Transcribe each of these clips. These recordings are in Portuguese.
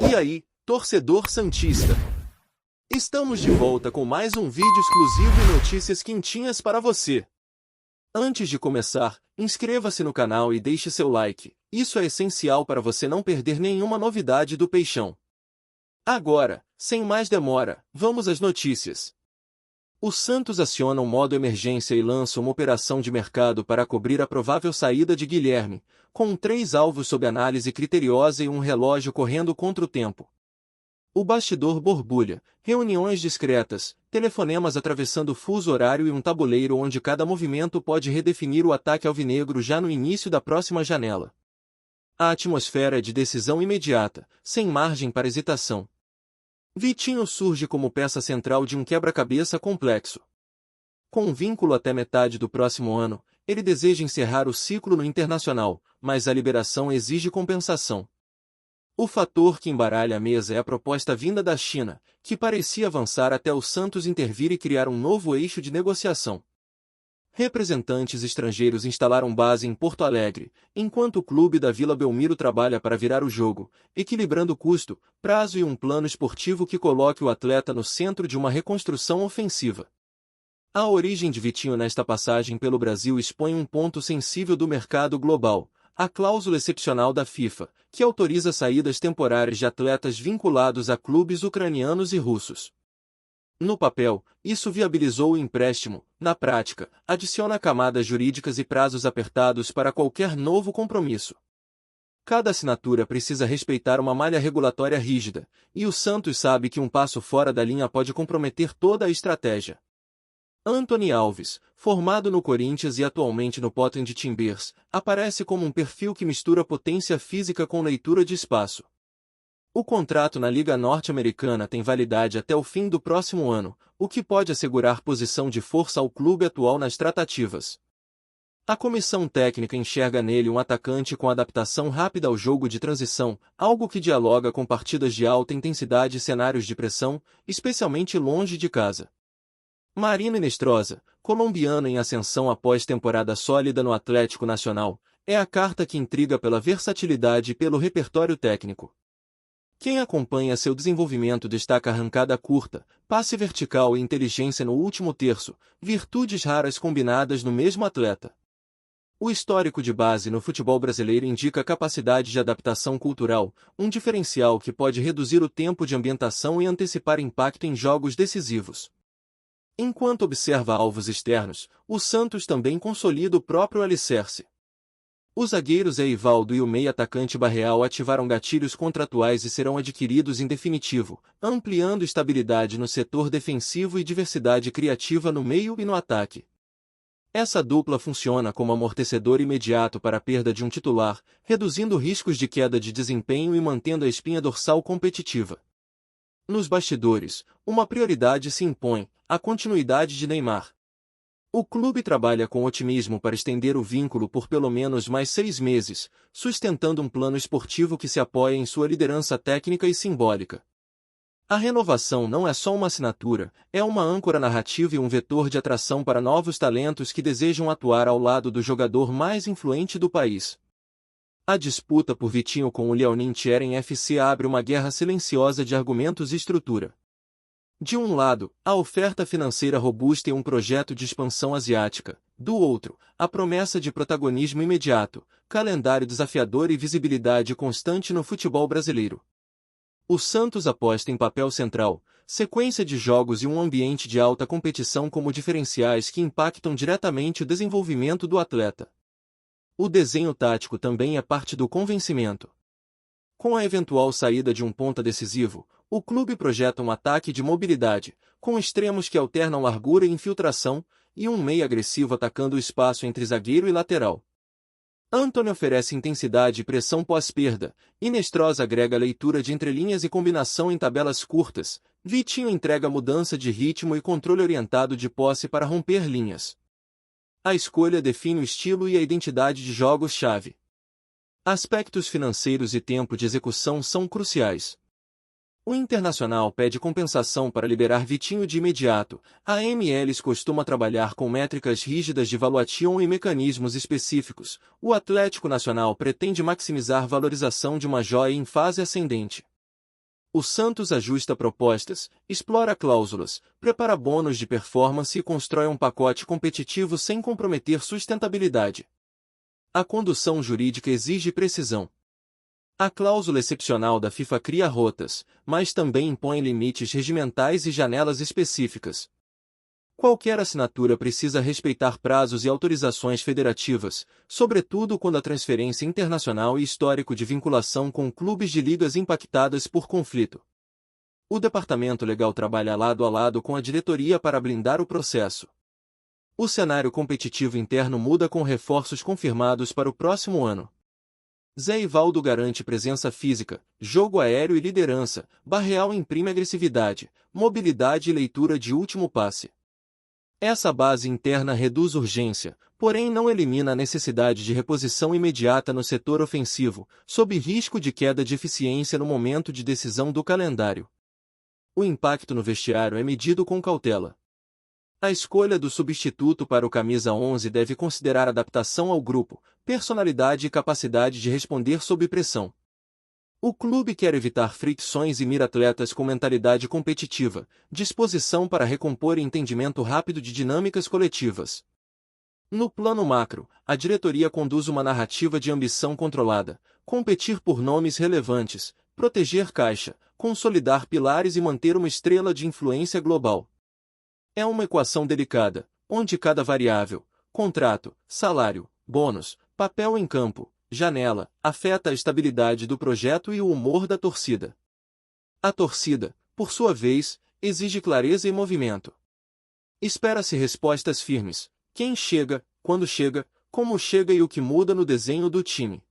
E aí, torcedor santista? Estamos de volta com mais um vídeo exclusivo e notícias quentinhas para você. Antes de começar, inscreva-se no canal e deixe seu like. Isso é essencial para você não perder nenhuma novidade do Peixão. Agora, sem mais demora, vamos às notícias. O Santos aciona um modo emergência e lança uma operação de mercado para cobrir a provável saída de Guilherme, com 3 alvos sob análise criteriosa e um relógio correndo contra o tempo. O bastidor borbulha, reuniões discretas, telefonemas atravessando o fuso horário e um tabuleiro onde cada movimento pode redefinir o ataque alvinegro já no início da próxima janela. A atmosfera é de decisão imediata, sem margem para hesitação. Vitinho surge como peça central de um quebra-cabeça complexo. Com um vínculo até metade do próximo ano, ele deseja encerrar o ciclo no Internacional, mas a liberação exige compensação. O fator que embaralha a mesa é a proposta vinda da China, que parecia avançar até o Santos intervir e criar um novo eixo de negociação. Representantes estrangeiros instalaram base em Porto Alegre, enquanto o clube da Vila Belmiro trabalha para virar o jogo, equilibrando custo, prazo e um plano esportivo que coloque o atleta no centro de uma reconstrução ofensiva. A origem de Vitinho nesta passagem pelo Brasil expõe um ponto sensível do mercado global: a cláusula excepcional da FIFA, que autoriza saídas temporárias de atletas vinculados a clubes ucranianos e russos. No papel, isso viabilizou o empréstimo; na prática, adiciona camadas jurídicas e prazos apertados para qualquer novo compromisso. Cada assinatura precisa respeitar uma malha regulatória rígida, e o Santos sabe que um passo fora da linha pode comprometer toda a estratégia. Anthony Alves, formado no Corinthians e atualmente no Portland Timbers, aparece como um perfil que mistura potência física com leitura de espaço. O contrato na Liga Norte-Americana tem validade até o fim do próximo ano, o que pode assegurar posição de força ao clube atual nas tratativas. A comissão técnica enxerga nele um atacante com adaptação rápida ao jogo de transição, algo que dialoga com partidas de alta intensidade e cenários de pressão, especialmente longe de casa. Marino Inestrosa, colombiano em ascensão após temporada sólida no Atlético Nacional, é a carta que intriga pela versatilidade e pelo repertório técnico. Quem acompanha seu desenvolvimento destaca arrancada curta, passe vertical e inteligência no último terço, virtudes raras combinadas no mesmo atleta. O histórico de base no futebol brasileiro indica capacidade de adaptação cultural, um diferencial que pode reduzir o tempo de ambientação e antecipar impacto em jogos decisivos. Enquanto observa alvos externos, o Santos também consolida o próprio alicerce. Os zagueiros Eivaldo e o meio-atacante Barreal ativaram gatilhos contratuais e serão adquiridos em definitivo, ampliando estabilidade no setor defensivo e diversidade criativa no meio e no ataque. Essa dupla funciona como amortecedor imediato para a perda de um titular, reduzindo riscos de queda de desempenho e mantendo a espinha dorsal competitiva. Nos bastidores, uma prioridade se impõe: a continuidade de Neymar. O clube trabalha com otimismo para estender o vínculo por pelo menos mais 6 meses, sustentando um plano esportivo que se apoia em sua liderança técnica e simbólica. A renovação não é só uma assinatura, é uma âncora narrativa e um vetor de atração para novos talentos que desejam atuar ao lado do jogador mais influente do país. A disputa por Vitinho com o Liaoning Tcheren FC abre uma guerra silenciosa de argumentos e estrutura. De um lado, a oferta financeira robusta e um projeto de expansão asiática; do outro, a promessa de protagonismo imediato, calendário desafiador e visibilidade constante no futebol brasileiro. O Santos aposta em papel central, sequência de jogos e um ambiente de alta competição como diferenciais que impactam diretamente o desenvolvimento do atleta. O desenho tático também é parte do convencimento. Com a eventual saída de um ponta decisivo, o clube projeta um ataque de mobilidade, com extremos que alternam largura e infiltração, e um meia agressivo atacando o espaço entre zagueiro e lateral. Antony oferece intensidade e pressão pós-perda, Inestrosa agrega leitura de entrelinhas e combinação em tabelas curtas, Vitinho entrega mudança de ritmo e controle orientado de posse para romper linhas. A escolha define o estilo e a identidade de jogos-chave. Aspectos financeiros e tempo de execução são cruciais. O Internacional pede compensação para liberar Vitinho de imediato. A MLS costuma trabalhar com métricas rígidas de valuation e mecanismos específicos. O Atlético Nacional pretende maximizar valorização de uma joia em fase ascendente. O Santos ajusta propostas, explora cláusulas, prepara bônus de performance e constrói um pacote competitivo sem comprometer sustentabilidade. A condução jurídica exige precisão. A cláusula excepcional da FIFA cria rotas, mas também impõe limites regimentais e janelas específicas. Qualquer assinatura precisa respeitar prazos e autorizações federativas, sobretudo quando a transferência internacional e histórico de vinculação com clubes de ligas impactadas por conflito. O departamento legal trabalha lado a lado com a diretoria para blindar o processo. O cenário competitivo interno muda com reforços confirmados para o próximo ano. Zé Ivaldo garante presença física, jogo aéreo e liderança. Barreal imprime agressividade, mobilidade e leitura de último passe. Essa base interna reduz urgência, porém não elimina a necessidade de reposição imediata no setor ofensivo, sob risco de queda de eficiência no momento de decisão do calendário. O impacto no vestiário é medido com cautela. A escolha do substituto para o camisa 11 deve considerar adaptação ao grupo, personalidade e capacidade de responder sob pressão. O clube quer evitar fricções e mira atletas com mentalidade competitiva, disposição para recompor e entendimento rápido de dinâmicas coletivas. No plano macro, a diretoria conduz uma narrativa de ambição controlada, competir por nomes relevantes, proteger caixa, consolidar pilares e manter uma estrela de influência global. É uma equação delicada, onde cada variável, contrato, salário, bônus, papel em campo, janela, afeta a estabilidade do projeto e o humor da torcida. A torcida, por sua vez, exige clareza e movimento. Espera-se respostas firmes: quem chega, quando chega, como chega e o que muda no desenho do time.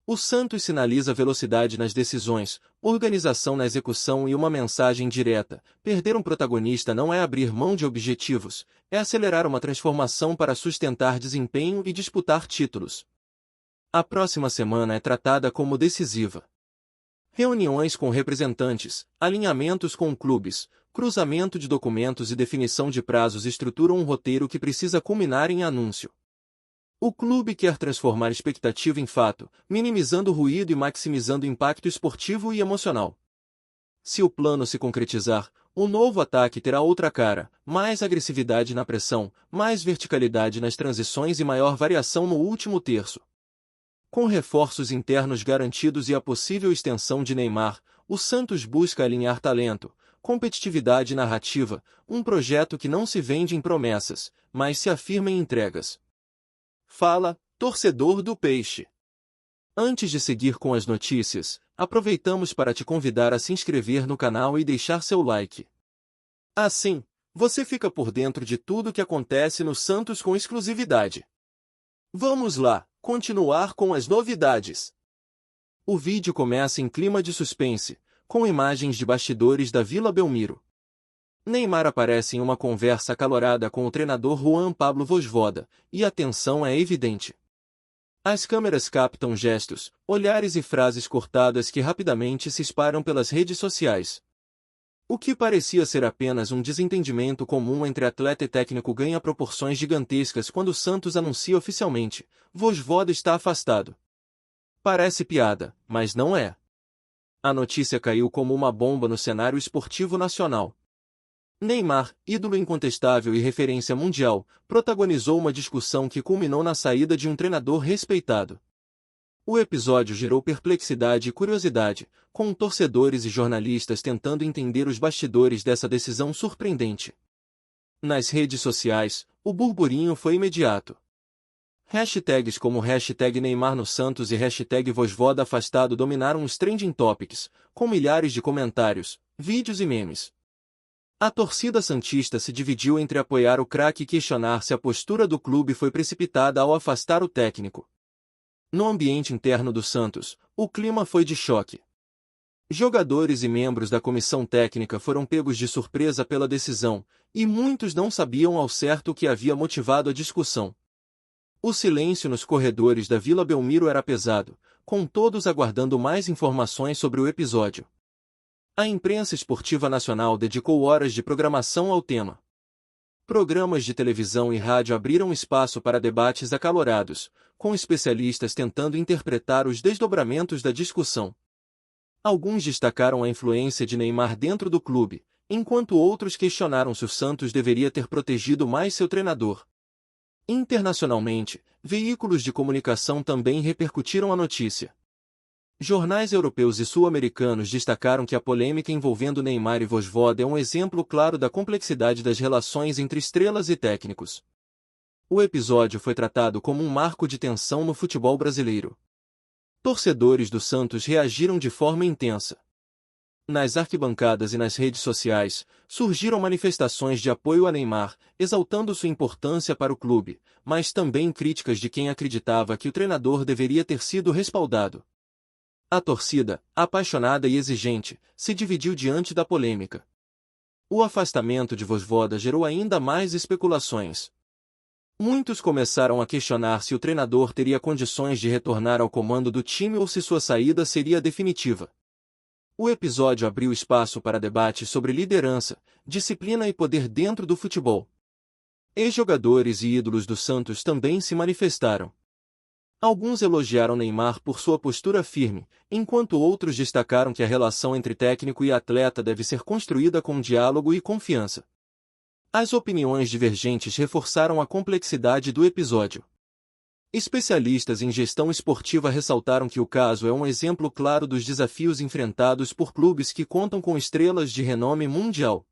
O Santos sinaliza velocidade nas decisões, organização na execução e uma mensagem direta: perder um protagonista não é abrir mão de objetivos, é acelerar uma transformação para sustentar desempenho e disputar títulos. A próxima semana é tratada como decisiva. Reuniões com representantes, alinhamentos com clubes, cruzamento de documentos e definição de prazos estruturam um roteiro que precisa culminar em anúncio. O clube quer transformar expectativa em fato, minimizando o ruído e maximizando o impacto esportivo e emocional. Se o plano se concretizar, o novo ataque terá outra cara: mais agressividade na pressão, mais verticalidade nas transições e maior variação no último terço. Com reforços internos garantidos e a possível extensão de Neymar, o Santos busca alinhar talento, competitividade e narrativa, um projeto que não se vende em promessas, mas se afirma em entregas. Fala, torcedor do Peixe! Antes de seguir com as notícias, aproveitamos para te convidar a se inscrever no canal e deixar seu like. Assim, você fica por dentro de tudo o que acontece no Santos com exclusividade. Vamos lá, continuar com as novidades. O vídeo começa em clima de suspense, com imagens de bastidores da Vila Belmiro. Neymar aparece em uma conversa acalorada com o treinador Juan Pablo Vojvoda, e a tensão é evidente. As câmeras captam gestos, olhares e frases cortadas que rapidamente se espalham pelas redes sociais. O que parecia ser apenas um desentendimento comum entre atleta e técnico ganha proporções gigantescas quando o Santos anuncia oficialmente: Vojvoda está afastado. Parece piada, mas não é. A notícia caiu como uma bomba no cenário esportivo nacional. Neymar, ídolo incontestável e referência mundial, protagonizou uma discussão que culminou na saída de um treinador respeitado. O episódio gerou perplexidade e curiosidade, com torcedores e jornalistas tentando entender os bastidores dessa decisão surpreendente. Nas redes sociais, o burburinho foi imediato. Hashtags como hashtag Neymar no Santos e hashtag Vojvoda afastado dominaram os trending topics, com milhares de comentários, vídeos e memes. A torcida santista se dividiu entre apoiar o craque e questionar se a postura do clube foi precipitada ao afastar o técnico. No ambiente interno do Santos, o clima foi de choque. Jogadores e membros da comissão técnica foram pegos de surpresa pela decisão, e muitos não sabiam ao certo o que havia motivado a discussão. O silêncio nos corredores da Vila Belmiro era pesado, com todos aguardando mais informações sobre o episódio. A imprensa esportiva nacional dedicou horas de programação ao tema. Programas de televisão e rádio abriram espaço para debates acalorados, com especialistas tentando interpretar os desdobramentos da discussão. Alguns destacaram a influência de Neymar dentro do clube, enquanto outros questionaram se o Santos deveria ter protegido mais seu treinador. Internacionalmente, veículos de comunicação também repercutiram a notícia. Jornais europeus e sul-americanos destacaram que a polêmica envolvendo Neymar e Vojvoda é um exemplo claro da complexidade das relações entre estrelas e técnicos. O episódio foi tratado como um marco de tensão no futebol brasileiro. Torcedores do Santos reagiram de forma intensa. Nas arquibancadas e nas redes sociais, surgiram manifestações de apoio a Neymar, exaltando sua importância para o clube, mas também críticas de quem acreditava que o treinador deveria ter sido respaldado. A torcida, apaixonada e exigente, se dividiu diante da polêmica. O afastamento de Vojvoda gerou ainda mais especulações. Muitos começaram a questionar se o treinador teria condições de retornar ao comando do time ou se sua saída seria definitiva. O episódio abriu espaço para debates sobre liderança, disciplina e poder dentro do futebol. Ex-jogadores e ídolos do Santos também se manifestaram. Alguns elogiaram Neymar por sua postura firme, enquanto outros destacaram que a relação entre técnico e atleta deve ser construída com diálogo e confiança. As opiniões divergentes reforçaram a complexidade do episódio. Especialistas em gestão esportiva ressaltaram que o caso é um exemplo claro dos desafios enfrentados por clubes que contam com estrelas de renome mundial.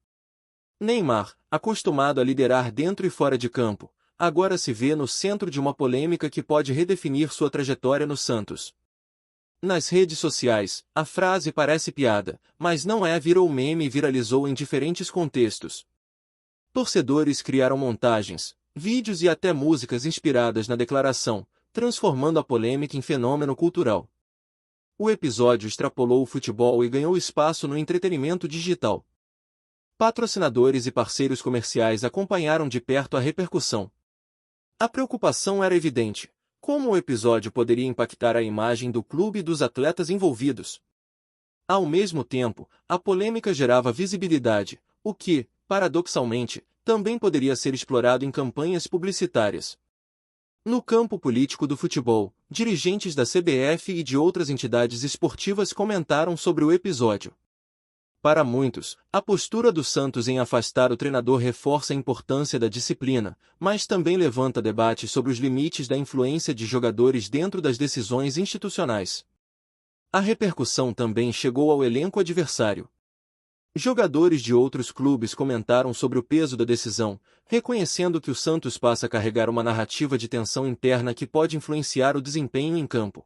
Neymar, acostumado a liderar dentro e fora de campo, agora se vê no centro de uma polêmica que pode redefinir sua trajetória no Santos. Nas redes sociais, a frase parece piada, mas não é, virou meme e viralizou em diferentes contextos. Torcedores criaram montagens, vídeos e até músicas inspiradas na declaração, transformando a polêmica em fenômeno cultural. O episódio extrapolou o futebol e ganhou espaço no entretenimento digital. Patrocinadores e parceiros comerciais acompanharam de perto a repercussão. A preocupação era evidente: como o episódio poderia impactar a imagem do clube e dos atletas envolvidos. Ao mesmo tempo, a polêmica gerava visibilidade, o que, paradoxalmente, também poderia ser explorado em campanhas publicitárias. No campo político do futebol, dirigentes da CBF e de outras entidades esportivas comentaram sobre o episódio. Para muitos, a postura do Santos em afastar o treinador reforça a importância da disciplina, mas também levanta debates sobre os limites da influência de jogadores dentro das decisões institucionais. A repercussão também chegou ao elenco adversário. Jogadores de outros clubes comentaram sobre o peso da decisão, reconhecendo que o Santos passa a carregar uma narrativa de tensão interna que pode influenciar o desempenho em campo.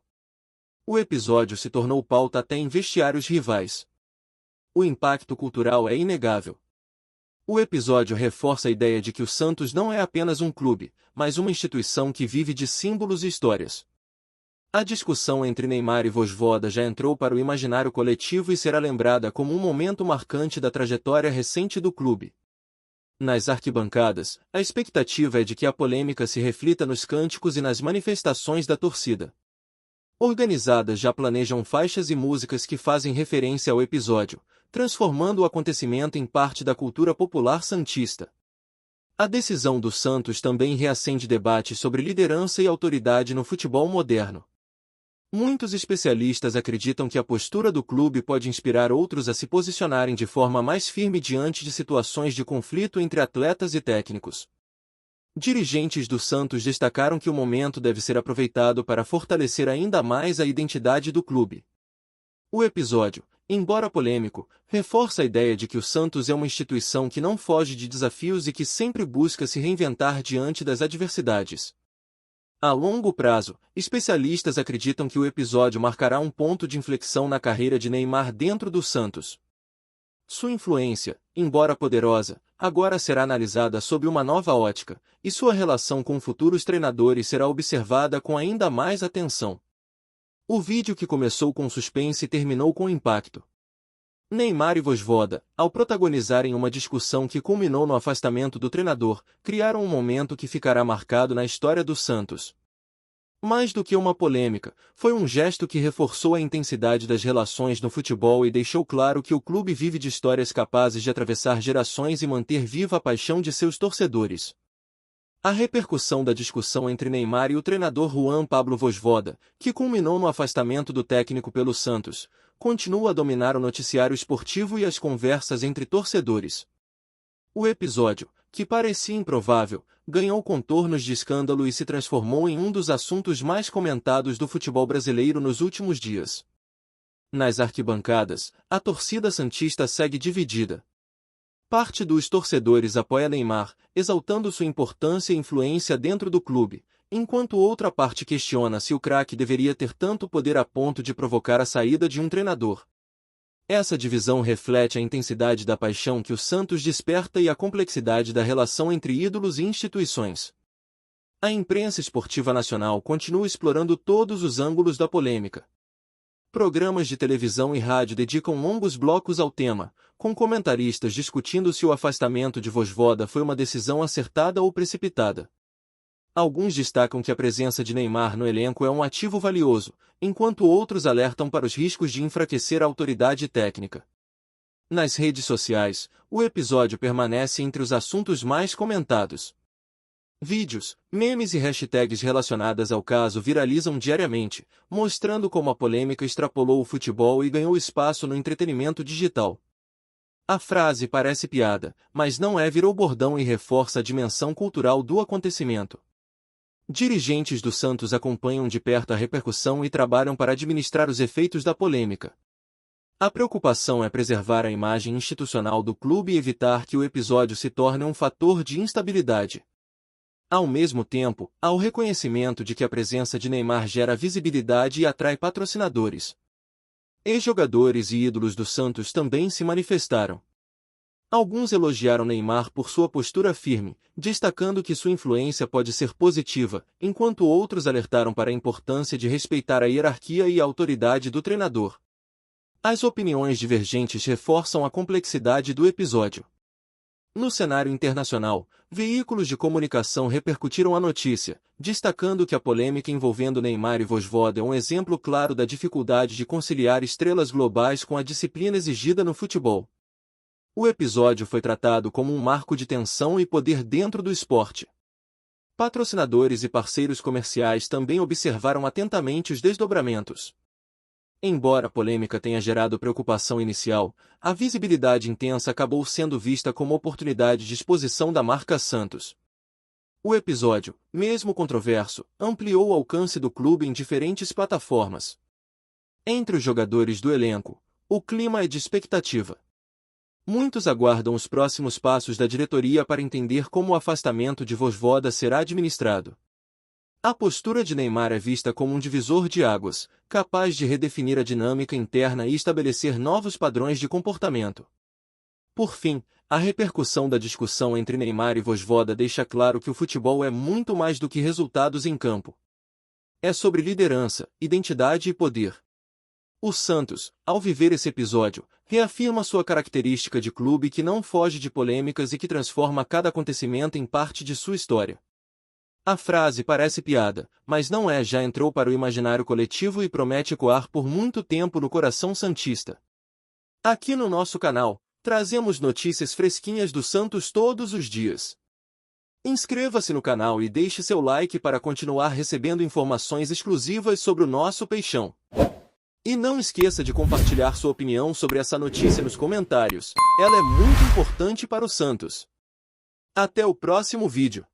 O episódio se tornou pauta até em vestiários rivais. O impacto cultural é inegável. O episódio reforça a ideia de que o Santos não é apenas um clube, mas uma instituição que vive de símbolos e histórias. A discussão entre Neymar e Vojvoda já entrou para o imaginário coletivo e será lembrada como um momento marcante da trajetória recente do clube. Nas arquibancadas, a expectativa é de que a polêmica se reflita nos cânticos e nas manifestações da torcida. Organizadas já planejam faixas e músicas que fazem referência ao episódio, transformando o acontecimento em parte da cultura popular santista. A decisão do Santos também reacende debates sobre liderança e autoridade no futebol moderno. Muitos especialistas acreditam que a postura do clube pode inspirar outros a se posicionarem de forma mais firme diante de situações de conflito entre atletas e técnicos. Dirigentes do Santos destacaram que o momento deve ser aproveitado para fortalecer ainda mais a identidade do clube. O episódio, embora polêmico, reforça a ideia de que o Santos é uma instituição que não foge de desafios e que sempre busca se reinventar diante das adversidades. A longo prazo, especialistas acreditam que o episódio marcará um ponto de inflexão na carreira de Neymar dentro do Santos. Sua influência, embora poderosa, agora será analisada sob uma nova ótica, e sua relação com futuros treinadores será observada com ainda mais atenção. O vídeo que começou com suspense terminou com impacto. Neymar e Vojvoda, ao protagonizarem uma discussão que culminou no afastamento do treinador, criaram um momento que ficará marcado na história do Santos. Mais do que uma polêmica, foi um gesto que reforçou a intensidade das relações no futebol e deixou claro que o clube vive de histórias capazes de atravessar gerações e manter viva a paixão de seus torcedores. A repercussão da discussão entre Neymar e o treinador Juan Pablo Vojvoda, que culminou no afastamento do técnico pelo Santos, continua a dominar o noticiário esportivo e as conversas entre torcedores. O episódio, que parecia improvável, ganhou contornos de escândalo e se transformou em um dos assuntos mais comentados do futebol brasileiro nos últimos dias. Nas arquibancadas, a torcida santista segue dividida. Parte dos torcedores apoia Neymar, exaltando sua importância e influência dentro do clube, enquanto outra parte questiona se o craque deveria ter tanto poder a ponto de provocar a saída de um treinador. Essa divisão reflete a intensidade da paixão que o Santos desperta e a complexidade da relação entre ídolos e instituições. A imprensa esportiva nacional continua explorando todos os ângulos da polêmica. Programas de televisão e rádio dedicam longos blocos ao tema, com comentaristas discutindo se o afastamento de Vojvoda foi uma decisão acertada ou precipitada. Alguns destacam que a presença de Neymar no elenco é um ativo valioso, enquanto outros alertam para os riscos de enfraquecer a autoridade técnica. Nas redes sociais, o episódio permanece entre os assuntos mais comentados. Vídeos, memes e hashtags relacionadas ao caso viralizam diariamente, mostrando como a polêmica extrapolou o futebol e ganhou espaço no entretenimento digital. A frase parece piada, mas não é, virou bordão e reforça a dimensão cultural do acontecimento. Dirigentes do Santos acompanham de perto a repercussão e trabalham para administrar os efeitos da polêmica. A preocupação é preservar a imagem institucional do clube e evitar que o episódio se torne um fator de instabilidade. Ao mesmo tempo, há o reconhecimento de que a presença de Neymar gera visibilidade e atrai patrocinadores. Ex-jogadores e ídolos do Santos também se manifestaram. Alguns elogiaram Neymar por sua postura firme, destacando que sua influência pode ser positiva, enquanto outros alertaram para a importância de respeitar a hierarquia e a autoridade do treinador. As opiniões divergentes reforçam a complexidade do episódio. No cenário internacional, veículos de comunicação repercutiram a notícia, destacando que a polêmica envolvendo Neymar e Vojvoda é um exemplo claro da dificuldade de conciliar estrelas globais com a disciplina exigida no futebol. O episódio foi tratado como um marco de tensão e poder dentro do esporte. Patrocinadores e parceiros comerciais também observaram atentamente os desdobramentos. Embora a polêmica tenha gerado preocupação inicial, a visibilidade intensa acabou sendo vista como oportunidade de exposição da marca Santos. O episódio, mesmo controverso, ampliou o alcance do clube em diferentes plataformas. Entre os jogadores do elenco, o clima é de expectativa. Muitos aguardam os próximos passos da diretoria para entender como o afastamento de Vojvoda será administrado. A postura de Neymar é vista como um divisor de águas, capaz de redefinir a dinâmica interna e estabelecer novos padrões de comportamento. Por fim, a repercussão da discussão entre Neymar e Vojvoda deixa claro que o futebol é muito mais do que resultados em campo. É sobre liderança, identidade e poder. O Santos, ao viver esse episódio, reafirma sua característica de clube que não foge de polêmicas e que transforma cada acontecimento em parte de sua história. A frase parece piada, mas não é, já entrou para o imaginário coletivo e promete ecoar por muito tempo no coração santista. Aqui no nosso canal, trazemos notícias fresquinhas do Santos todos os dias. Inscreva-se no canal e deixe seu like para continuar recebendo informações exclusivas sobre o nosso peixão. E não esqueça de compartilhar sua opinião sobre essa notícia nos comentários, ela é muito importante para o Santos. Até o próximo vídeo.